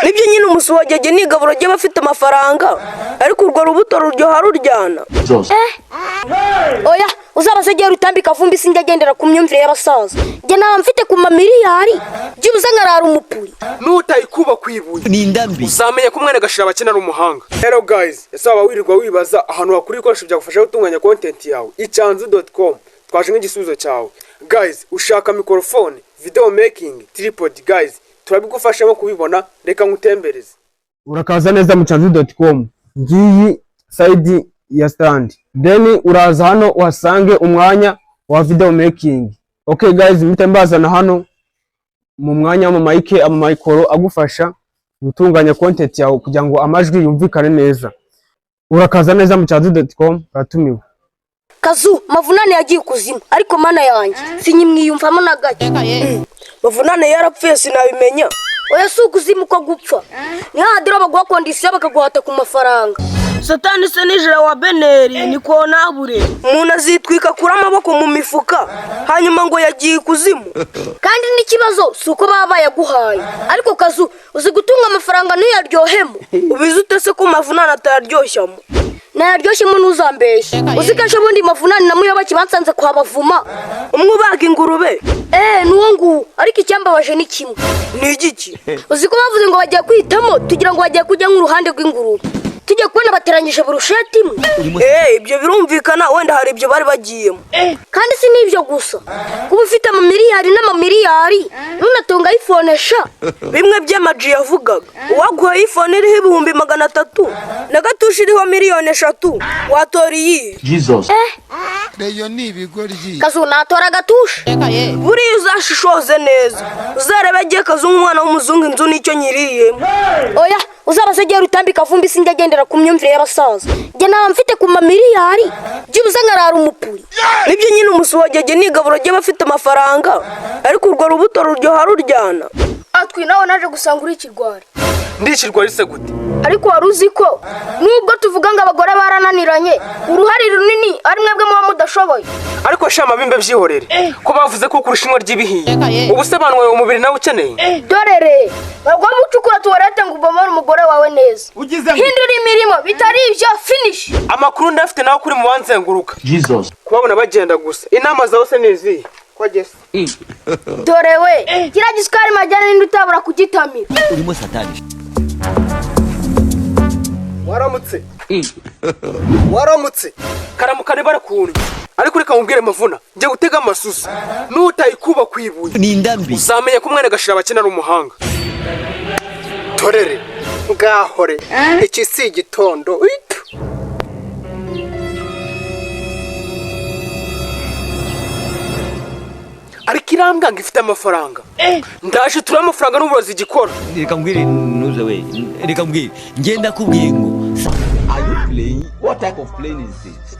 nibyo nyine umusuwagege ni igaburo ry'abafite amafaranga ariko urwo rubuto ruryoha ruryana. Oya uzabasegera utambika vumbi sinjagendera ku myumvire y'abasaza. Je nawe mfite ku mamiliyari byibuze nkarara umupuri. Nutayikuba kwibuye ni ndambi uzamenye ko umwana gashira abakina ari umuhanga. Hello guys, ese waba wirirwa wibaza ahantu hakuri ikoresho byagufasha gutunganya content yawe icyanzu.com twaje nk'igisubizo cyawe. Guys, ushaka microphone, video making, tripod guys, turabigufashamo kubibona, reka ngutembereze. Urakaza neza mu cyanzu.com. Ngiyi side ya stand. Then uraza hano uhasange umwanya wa video making. Okay guys, mbazana hano mu mwanya wa mic micro agufasha gutunganya content yawe kugira ngo amajwi yumvikane neza. Urakaza neza mu cyanzu.com ratumiwe. Kazu Mavunane yagiye kuzimu ariko mana yanjye sinyimwiyumvamo na gake. Mavunane yarapfuye sinabimenya. Oya si ukuzimu ko gupfa. Ni hadira bagwa kondisiyo bakaguhata ku mafaranga. Satani se nijira wa Beneri niko nabure. Umuntu azitwika kuri amaboko mu mifuka hanyuma ngo yagiye kuzimu. Kandi n'ikibazo suko baba bayaguhaye. Ariko Kazu uzi gutunga amafaranga n'uyaryohemo. Ubizi utese ko Mavunane ataryoshamo. Naryoshye mu nuzambeshe. Uzikashe bundi Mavunane namuyoba kibansanze kwa bavuma. Umwubaga ingurube. Nuwo ngu ariko icyambabaje ni kimwe. Ni igiki? Uziko bavuze ngo bagiye kwitamo tugira ngo bagiye kujya nk'uruhande rw'ingurube. Tujye kubona bateranyije burusheti imwe. Ibyo birumvikana wenda hari ibyo bari bagiyemo. Kandi si nibyo gusa. Kuba ufite amamiliyari n'amamiliyari nunatunga iPhone sha. Bimwe by'amaji yavugaga. Uwaguha iPhone iriho 300 na gatushi iriho 3,000,000 watora iyi. Jesus. Reyo ni ibigoryi. Kazu natora gatushi. Buri uzashishoze neza. Uzarebe agiye Kazu umwana w'umuzungu inzu nicyo nyiriye. Oya uzabasegera utambika vumbi sinjagendera ku myumvire y'abasaza. Je nawe mfite ku mamiliyari byibuze nkarara umupuri. Nibyo nyine umusuwagege ni igaburo ry'abafite amafaranga ariko urwo rubuto ruryoha ruryana. Atwi nawe naje gusanga uri ikirwari. Ndikirwari se gute? Ariko waruzi ko nubwo tuvuga ngo abagore barananiranye uruhari runini ari mwebwe mu mudashoboye. Ariko shama bimbe byihorere ko bavuze ko kurushinwa ry'ibihiye ubusebanwe umubiri nawe ukeneye. Dorere bagwa mucukura tuwarete ngo ubomore umugore wawe neza. Hindura imirimo bitari ibyo finish. Amakuru ndafite nawe kuri mu wanzenguruka. Jesus. Kubabona bagenda gusa. Inama zawe se nizi. Kwagese. Dore we kira gisukari majyana n'indi utabura kugitamira. Urimo satani. Waramutse. Waramutse. Karamukane barakunye. Ariko reka umbwire Mavuna, nje gutega amasusa. Nutayikuba kwibuye ni ndambi uzamenye ko umwana gashira abakina ari umuhanga. Torere ngahore iki si igitondo. Ariko irambwa ngifite amafaranga. Ndaje tura amafaranga n'uburozi gikora. reka mbwire nuze we reka mbwire ngenda kubwiye ngo Are you playing? What type of playing is this?